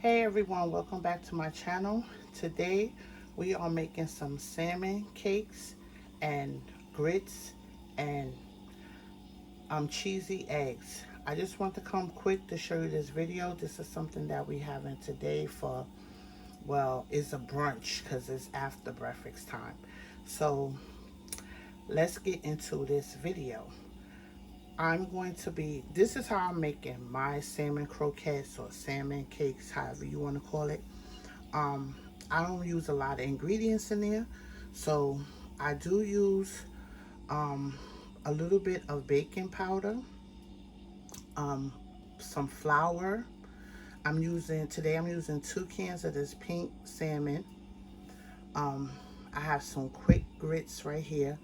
Hey everyone, welcome back to my channel. Today we are making some salmon cakes and grits and cheesy eggs. I just want to come quick to show you this video. This is something that we having today for, well, it's a brunch because it's after breakfast time. So let's get into this video. This is how I'm making my salmon croquettes or salmon cakes, however you want to call it. Um, I don't use a lot of ingredients in there, so I do use um, a little bit of baking powder, um, some flour. Today I'm using 2 cans of this pink salmon. Um, I have some quick grits right here.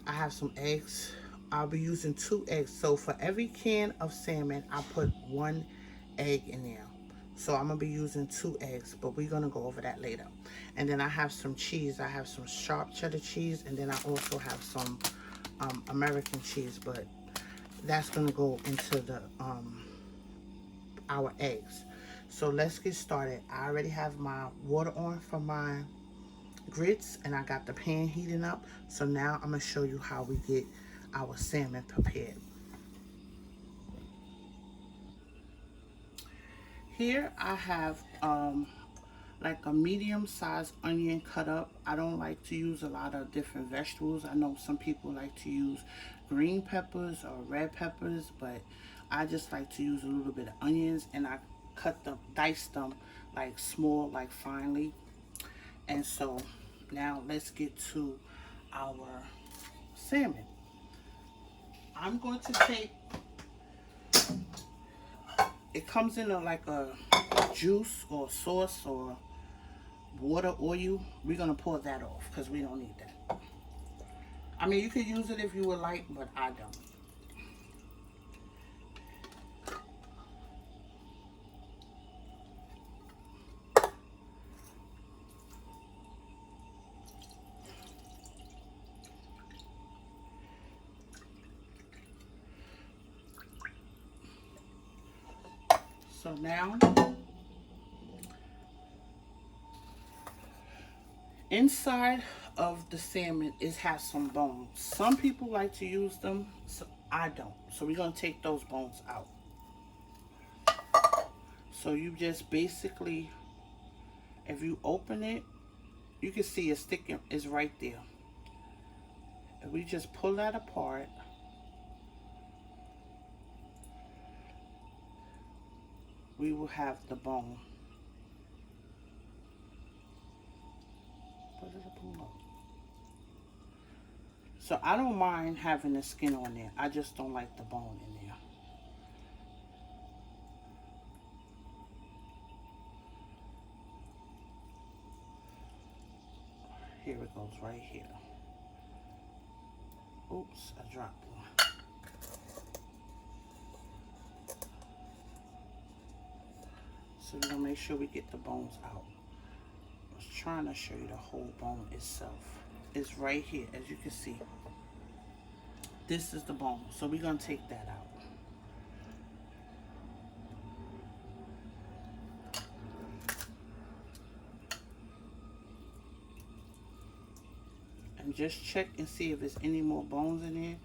I have some eggs. I'll be using 2 eggs. So for every can of salmon, I put 1 egg in there. So I'm going to be using 2 eggs, but we're going to go over that later. And then I have some cheese. I have some sharp cheddar cheese, and then I also have some American cheese, but that's going to go into our eggs. So let's get started. I already have my water on for my grits, and I got the pan heating up. So now I'm going to show you how we get our salmon prepared. Here I have like a medium-sized onion cut up. I don't like to use a lot of different vegetables. I know some people like to use green peppers or red peppers, but I just like to use a little bit of onions, and I dice them like small, like finely. And so now let's get to our salmon. I'm going to take, it comes in like a juice or sauce or water, oil. We're going to pour that off because we don't need that. I mean, you could use it if you would like, but I don't. So now, inside of the salmon, it has some bones. Some people like to use them, so I don't. So we're going to take those bones out. So you just basically, if you open it, you can see it's sticking, it's right there. If we just pull that apart, we will have the bone. So I don't mind having the skin on there. I just don't like the bone in there. Here it goes right here. Oops, I dropped one. So we're gonna make sure we get the bones out. I was trying to show you the whole bone itself. It's right here, as you can see. This is the bone, so we're gonna take that out. And just check and see if there's any more bones in there.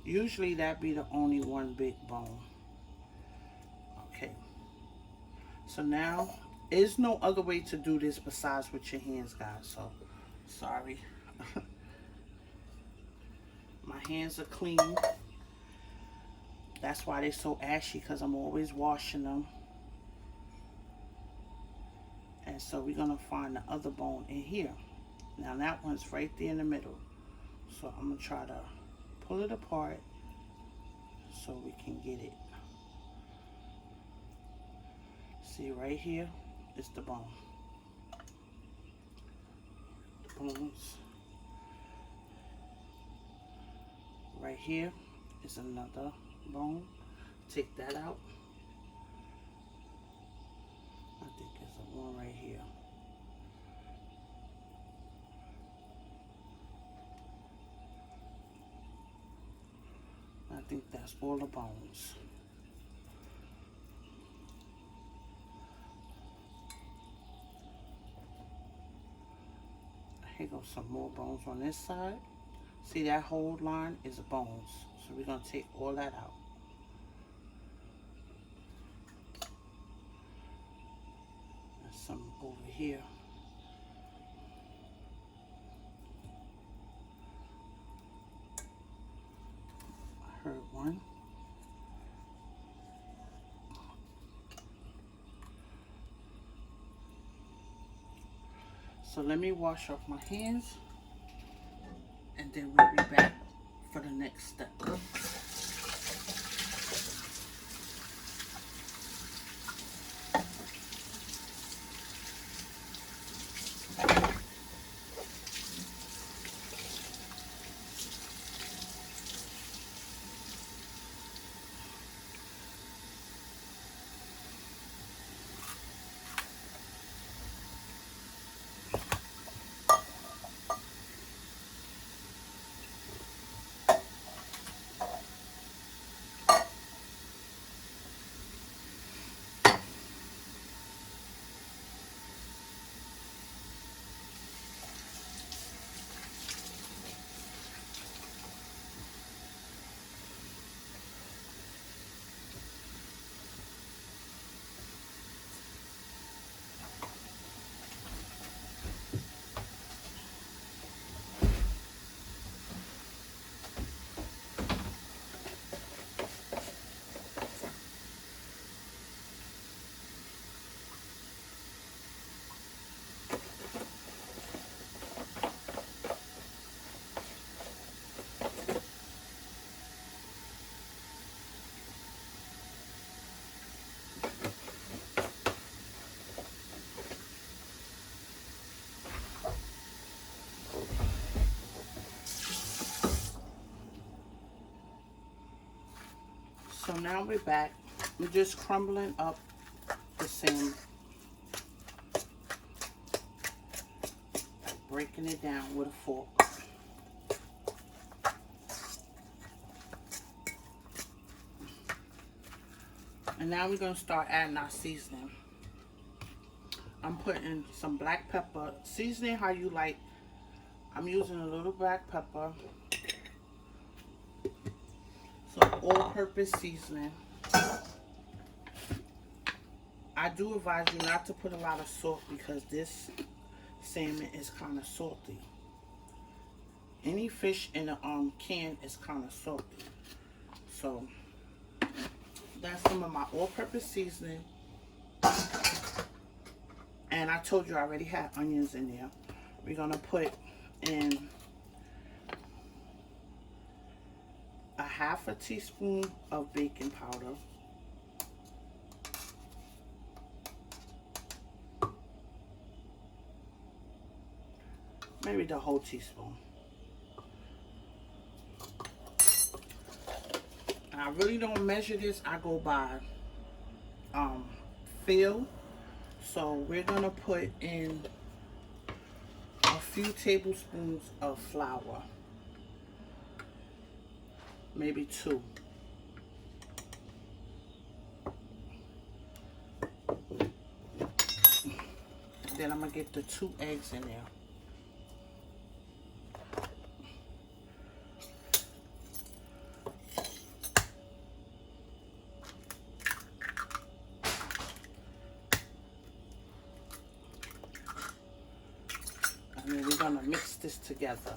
Usually that be the only one big bone. Okay. So now, there's no other way to do this besides with your hands, guys. So, sorry. My hands are clean. That's why they're so ashy, because I'm always washing them. And so we're going to find the other bone in here. Now that one's right there in the middle. So I'm going to try to pull it apart so we can get it. See right here is the bone. The bones. Right here is another bone. Take that out. I think there's a one right here. I think that's all the bones. Here goes some more bones on this side. See, that whole line is bones. So we're going to take all that out. There's some over here. I heard one. So let me wash off my hands, and then we'll be back for the next step. So now we're back. We're just crumbling up the salmon, breaking it down with a fork. And now we're going to start adding our seasoning. I'm putting some black pepper, seasoning how you like. I'm using a little black pepper, some all-purpose seasoning. I do advise you not to put a lot of salt because this salmon is kind of salty. Any fish in a can is kind of salty. So that's some of my all-purpose seasoning. And I told you I already had onions in there. We're going to put in a half a teaspoon of baking powder. Maybe the whole teaspoon. And I really don't measure this. I go by feel. So we're going to put in a few tablespoons of flour. Maybe 2. Then I'm going to get the 2 eggs in there. And then we're going to mix this together.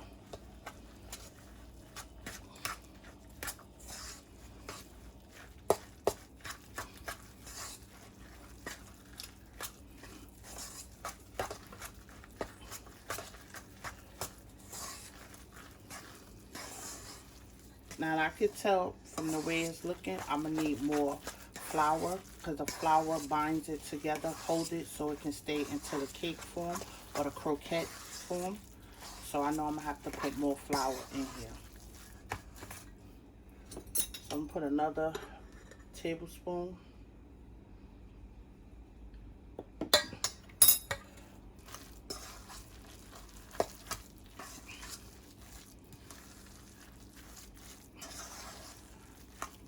Now I could tell from the way it's looking, I'm going to need more flour because the flour binds it together, hold it so it can stay into the cake form or the croquette form. So I know I'm going to have to put more flour in here. So I'm going to put another tablespoon.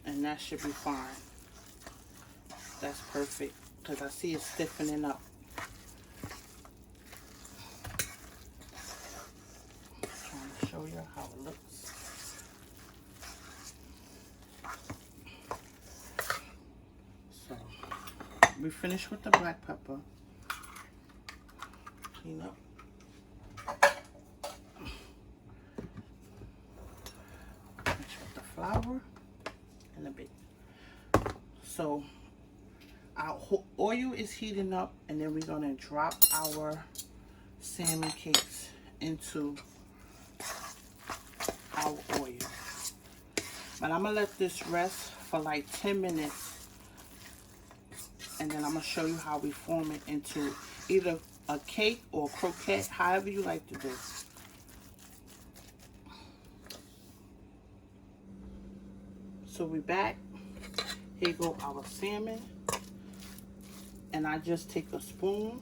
And that should be fine. That's perfect because I see it stiffening up. how it looks. So we finished with the black pepper. Clean up. Mix with the flour and a bit. So our oil is heating up, and then we're gonna drop our salmon cakes into our oil. But I'm gonna let this rest for like 10 minutes, and then I'm gonna show you how we form it into either a cake or a croquette, however you like to do. So we're back. Here go our salmon, and I just take a spoon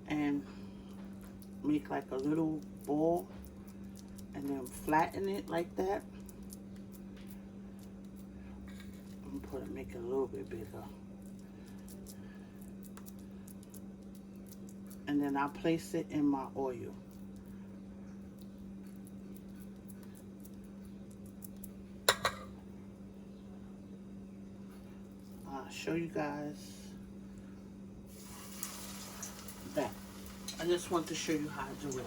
and make like a little ball, and then flatten it like that. I'm gonna make it a little bit bigger, and then I place it in my oil. I'll show you guys that. I just want to show you how to do it.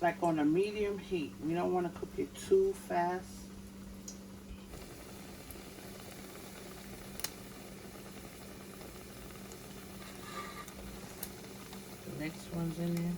Like on a medium heat. We don't want to cook it too fast. The next one's in there.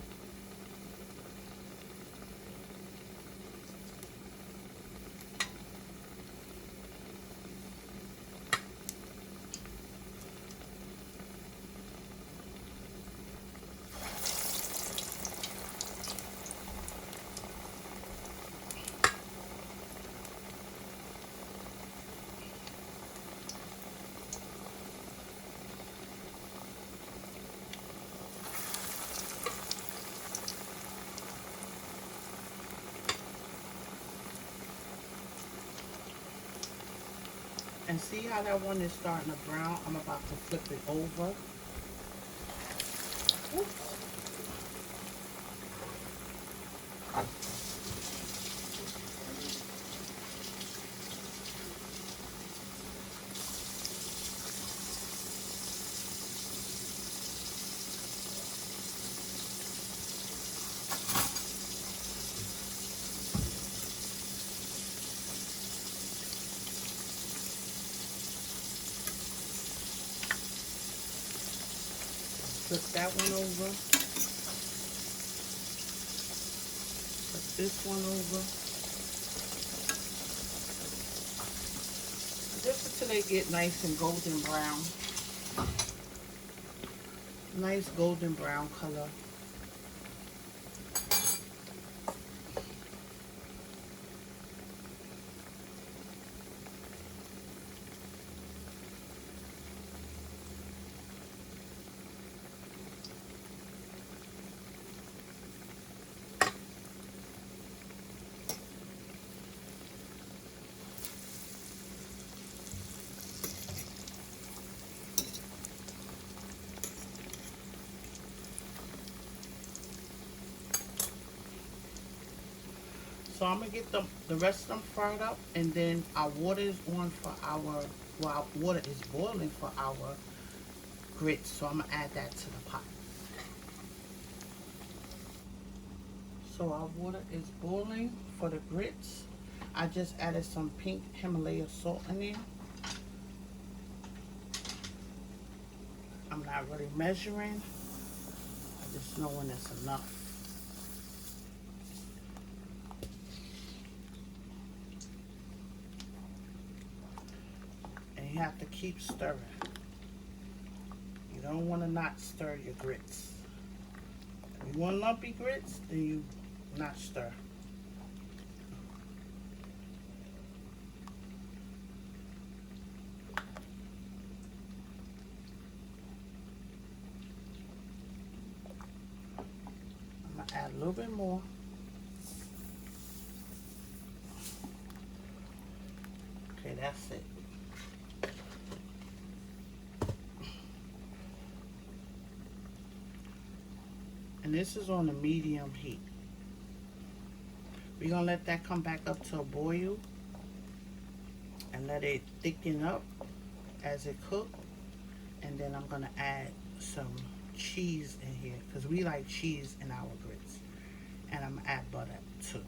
And see how that one is starting to brown? I'm about to flip it over. Oops. Flip that one over. Flip this one over. Just until they get nice and golden brown. Nice golden brown color. So I'm gonna get the rest of them fried up, and then our water is on for our, well, our water is boiling for our grits. So I'm gonna add that to the pot. So our water is boiling for the grits. I just added some pink Himalaya salt in there. I'm not really measuring. I just know when it's enough. You have to keep stirring. You don't want to not stir your grits. If you want lumpy grits, then you not stir. I'm going to add a little bit more. Okay, that's it. And this is on a medium heat. We're going to let that come back up to a boil and let it thicken up as it cooks. And then I'm going to add some cheese in here because we like cheese in our grits. And I'm going to add butter too.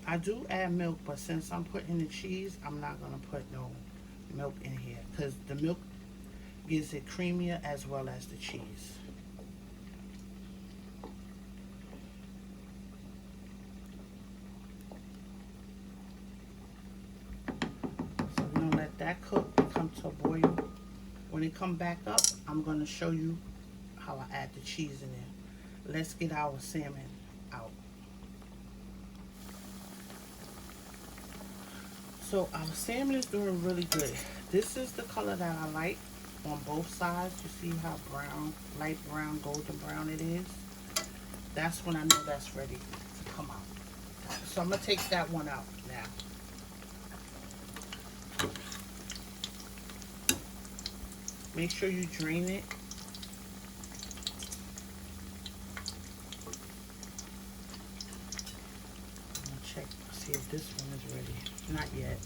I do add milk, but since I'm putting the cheese, I'm not going to put no milk in here because the milk gives it creamier as well as the cheese. So we're going to let that cook and come to a boil. When it come back up, I'm going to show you how I add the cheese in there. Let's get our salmon out. So our salmon is doing really good. This is the color that I like on both sides. You see how brown, light brown, golden brown it is? That's when I know that's ready to come out. So I'm going to take that one out now. Make sure you drain it. I'm going to check, see if this one is ready. Not yet.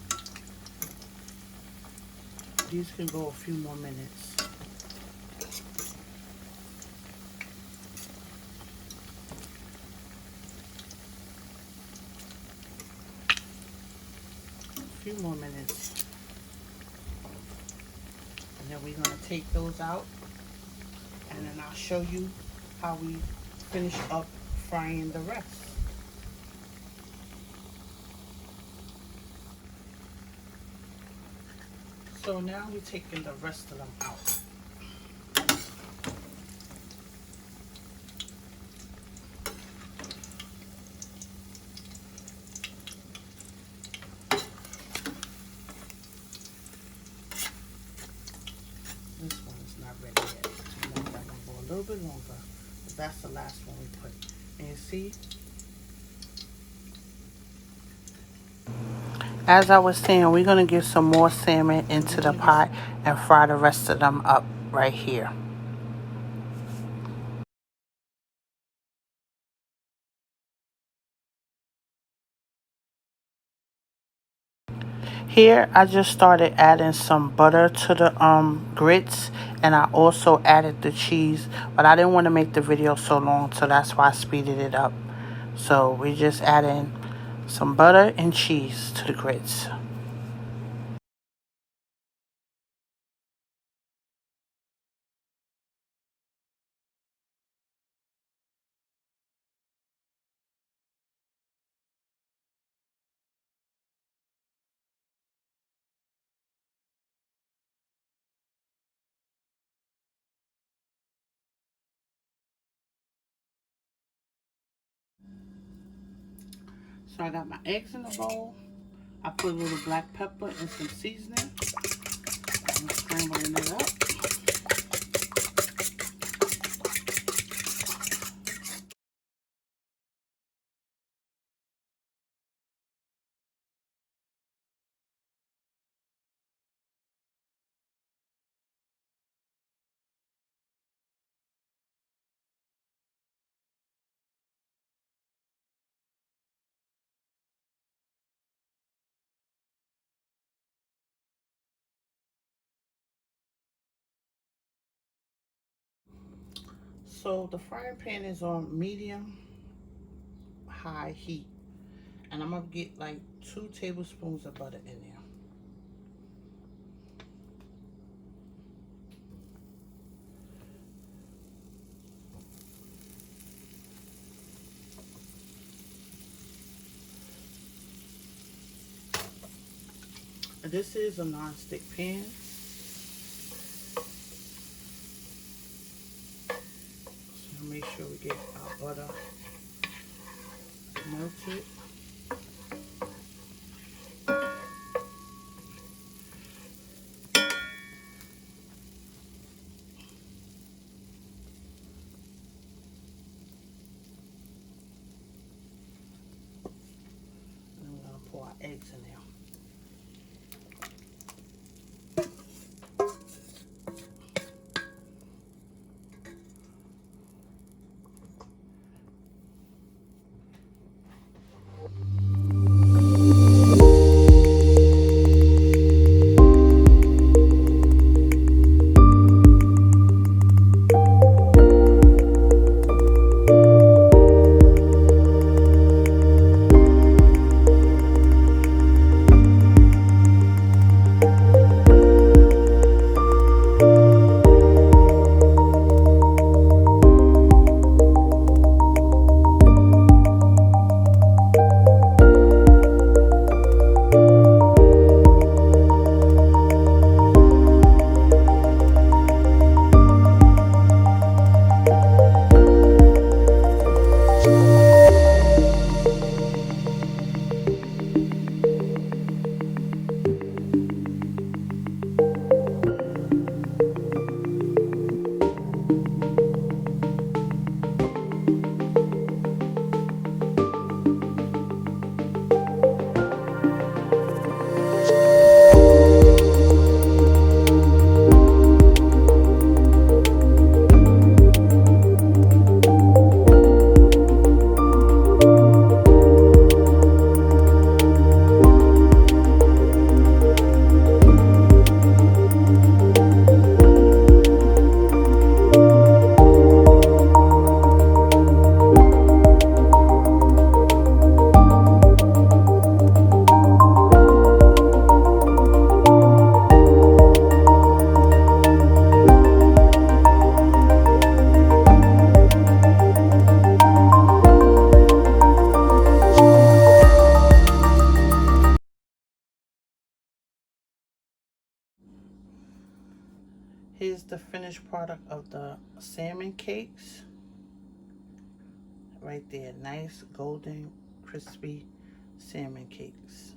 These can go a few more minutes. A few more minutes. And then we're going to take those out. And then I'll show you how we finish up frying the rest. So now we're taking the rest of them out. This one is not ready yet. I want that one to go a little bit longer. But that's the last one we put. And you see? As I was saying, we're going to get some more salmon into the pot and fry the rest of them up right here. Here, I just started adding some butter to the grits, and I also added the cheese, but I didn't want to make the video so long, so that's why I speeded it up. So we're just adding some butter and cheese to the grits. So I got my eggs in the bowl. I put a little black pepper and some seasoning. I'm scrambling it up. So the frying pan is on medium high heat, and I'm gonna get like 2 tablespoons of butter in there. This is a non-stick pan. So make sure we get our butter melted. And we're gonna pour our eggs in there. the finished product of the salmon cakes. Right there, nice golden crispy salmon cakes.